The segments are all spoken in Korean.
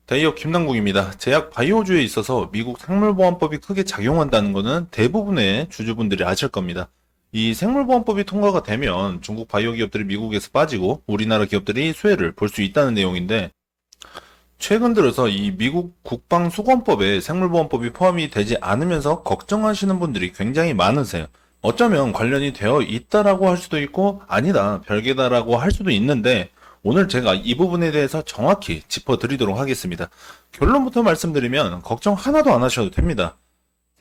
대기업 김남국입니다. 제약 바이오주에 있어서 미국 생물보안법이 크게 작용한다는 것은 대부분의 주주분들이 아실 겁니다. 이 생물보안법이 통과가 되면 중국 바이오 기업들이 미국에서 빠지고 우리나라 기업들이 수혜를 볼 수 있다는 내용인데, 최근 들어서 이 미국 국방수권법에 생물보안법이 포함이 되지 않으면서 걱정하시는 분들이 굉장히 많으세요. 어쩌면 관련이 되어 있다라고 할 수도 있고 아니다, 별개다라고 할 수도 있는데, 오늘 제가 이 부분에 대해서 정확히 짚어드리도록 하겠습니다. 결론부터 말씀드리면 걱정 하나도 안 하셔도 됩니다.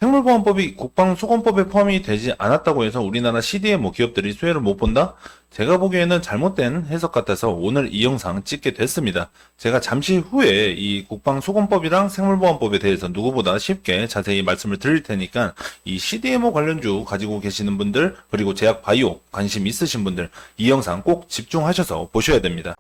생물보안법이 국방수권법에 포함이 되지 않았다고 해서 우리나라 CDMO 기업들이 수혜를 못 본다? 제가 보기에는 잘못된 해석 같아서 오늘 이 영상 찍게 됐습니다. 제가 잠시 후에 이 국방수권법이랑 생물보안법에 대해서 누구보다 쉽게 자세히 말씀을 드릴 테니까 이 CDMO 관련주 가지고 계시는 분들, 그리고 제약 바이오 관심 있으신 분들 이 영상 꼭 집중하셔서 보셔야 됩니다.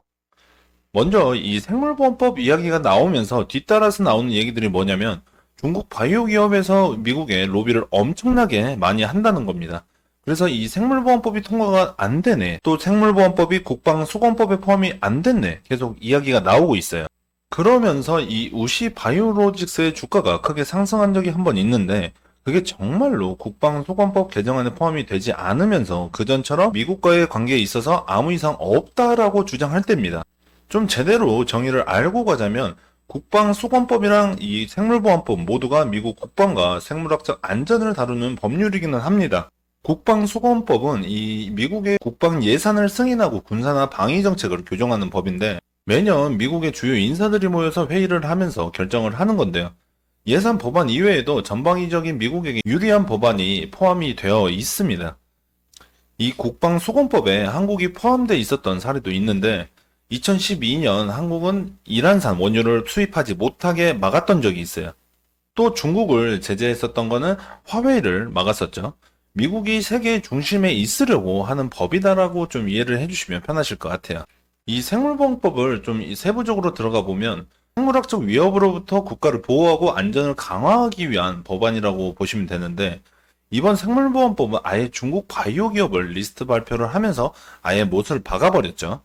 먼저 이 생물보안법 이야기가 나오면서 뒤따라서 나오는 얘기들이 뭐냐면, 중국 바이오 기업에서 미국에 로비를 엄청나게 많이 한다는 겁니다. 그래서 이 생물보안법이 통과가 안 되네, 또 생물보안법이 국방수권법에 포함이 안 됐네, 계속 이야기가 나오고 있어요. 그러면서 이 우시 바이오로직스의 주가가 크게 상승한 적이 한 번 있는데, 그게 정말로 국방수권법 개정안에 포함이 되지 않으면서 그전처럼 미국과의 관계에 있어서 아무 이상 없다라고 주장할 때입니다. 좀 제대로 정의를 알고 가자면, 국방수권법이랑 이 생물보안법 모두가 미국 국방과 생물학적 안전을 다루는 법률이기는 합니다. 국방수권법은 이 미국의 국방 예산을 승인하고 군사나 방위 정책을 교정하는 법인데, 매년 미국의 주요 인사들이 모여서 회의를 하면서 결정을 하는 건데요. 예산 법안 이외에도 전방위적인 미국에게 유리한 법안이 포함이 되어 있습니다. 이 국방수권법에 한국이 포함되어 있었던 사례도 있는데, 2012년 한국은 이란산 원유를 수입하지 못하게 막았던 적이 있어요. 또 중국을 제재했었던 거는 화웨이를 막았었죠. 미국이 세계의 중심에 있으려고 하는 법이다라고 좀 이해를 해주시면 편하실 것 같아요. 이 생물보안법을 좀 세부적으로 들어가 보면 생물학적 위협으로부터 국가를 보호하고 안전을 강화하기 위한 법안이라고 보시면 되는데, 이번 생물보안법은 아예 중국 바이오 기업을 리스트 발표를 하면서 아예 못을 박아버렸죠.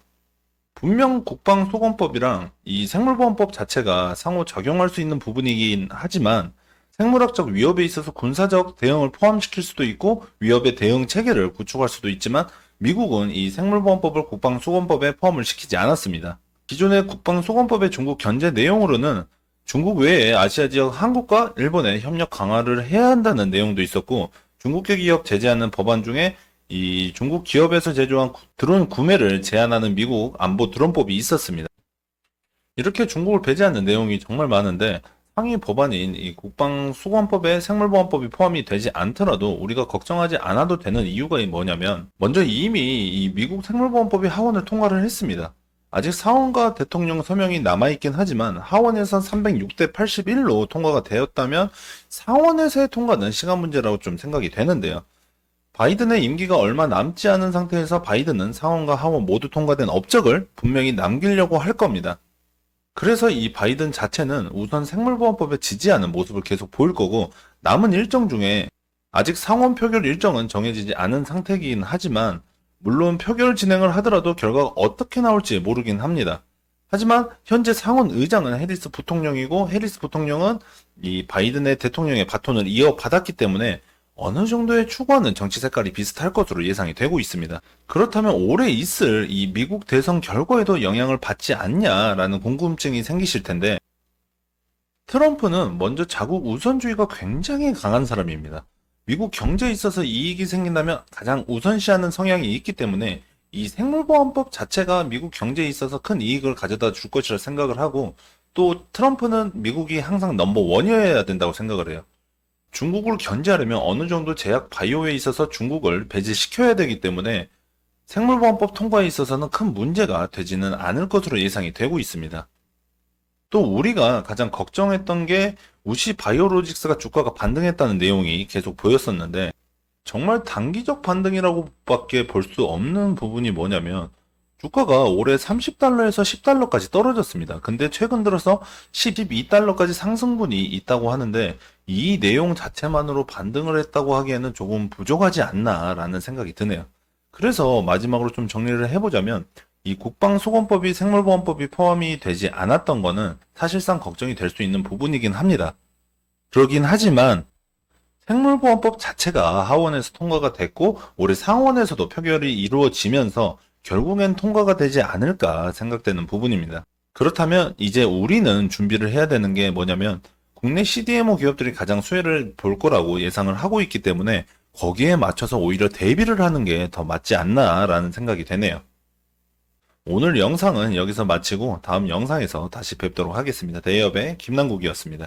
분명 국방수권법이랑 이 생물보안법 자체가 상호 적용할 수 있는 부분이긴 하지만, 생물학적 위협에 있어서 군사적 대응을 포함시킬 수도 있고 위협의 대응 체계를 구축할 수도 있지만, 미국은 이 생물보안법을 국방수권법에 포함을 시키지 않았습니다. 기존의 국방수권법의 중국 견제 내용으로는 중국 외에 아시아 지역 한국과 일본의 협력 강화를 해야 한다는 내용도 있었고, 중국계 기업 제재하는 법안 중에 이 중국 기업에서 제조한 드론 구매를 제한하는 미국 안보 드론법이 있었습니다. 이렇게 중국을 배제하는 내용이 정말 많은데, 상위 법안인 이 국방수권법에 생물보안법이 포함이 되지 않더라도 우리가 걱정하지 않아도 되는 이유가 뭐냐면, 먼저 이미 이 미국 생물보안법이 하원을 통과를 했습니다. 아직 상원과 대통령 서명이 남아있긴 하지만 하원에선 306대 81로 통과가 되었다면 상원에서의 통과는 시간 문제라고 좀 생각이 되는데요. 바이든의 임기가 얼마 남지 않은 상태에서 바이든은 상원과 하원 모두 통과된 업적을 분명히 남기려고 할 겁니다. 그래서 이 바이든 자체는 우선 생물보안법에 지지하는 모습을 계속 보일 거고, 남은 일정 중에 아직 상원 표결 일정은 정해지지 않은 상태이긴 하지만, 물론 표결 진행을 하더라도 결과가 어떻게 나올지 모르긴 합니다. 하지만 현재 상원 의장은 해리스 부통령이고, 해리스 부통령은 이 바이든의 대통령의 바톤을 이어받았기 때문에 어느 정도의 추구하는 정치 색깔이 비슷할 것으로 예상이 되고 있습니다. 그렇다면 올해 있을 이 미국 대선 결과에도 영향을 받지 않냐라는 궁금증이 생기실 텐데, 트럼프는 먼저 자국 우선주의가 굉장히 강한 사람입니다. 미국 경제에 있어서 이익이 생긴다면 가장 우선시하는 성향이 있기 때문에 이 생물보안법 자체가 미국 경제에 있어서 큰 이익을 가져다 줄 것이라 생각을 하고, 또 트럼프는 미국이 항상 넘버원이어야 된다고 생각을 해요. 중국을 견제하려면 어느 정도 제약 바이오에 있어서 중국을 배제시켜야 되기 때문에 생물보안법 통과에 있어서는 큰 문제가 되지는 않을 것으로 예상이 되고 있습니다. 또 우리가 가장 걱정했던 게 우시 바이오로직스가 주가가 반등했다는 내용이 계속 보였었는데, 정말 단기적 반등이라고 밖에 볼 수 없는 부분이 뭐냐면, 주가가 올해 30달러에서 10달러까지 떨어졌습니다. 근데 최근 들어서 12달러까지 상승분이 있다고 하는데, 이 내용 자체만으로 반등을 했다고 하기에는 조금 부족하지 않나라는 생각이 드네요. 그래서 마지막으로 좀 정리를 해보자면, 이 국방수권법이 생물보안법이 포함이 되지 않았던 거는 사실상 걱정이 될 수 있는 부분이긴 합니다. 그러긴 하지만 생물보안법 자체가 하원에서 통과가 됐고 올해 상원에서도 표결이 이루어지면서 결국엔 통과가 되지 않을까 생각되는 부분입니다. 그렇다면 이제 우리는 준비를 해야 되는 게 뭐냐면 국내 CDMO 기업들이 가장 수혜를 볼 거라고 예상을 하고 있기 때문에 거기에 맞춰서 오히려 대비를 하는 게 더 맞지 않나라는 생각이 되네요. 오늘 영상은 여기서 마치고 다음 영상에서 다시 뵙도록 하겠습니다. 대여배 김남국이었습니다.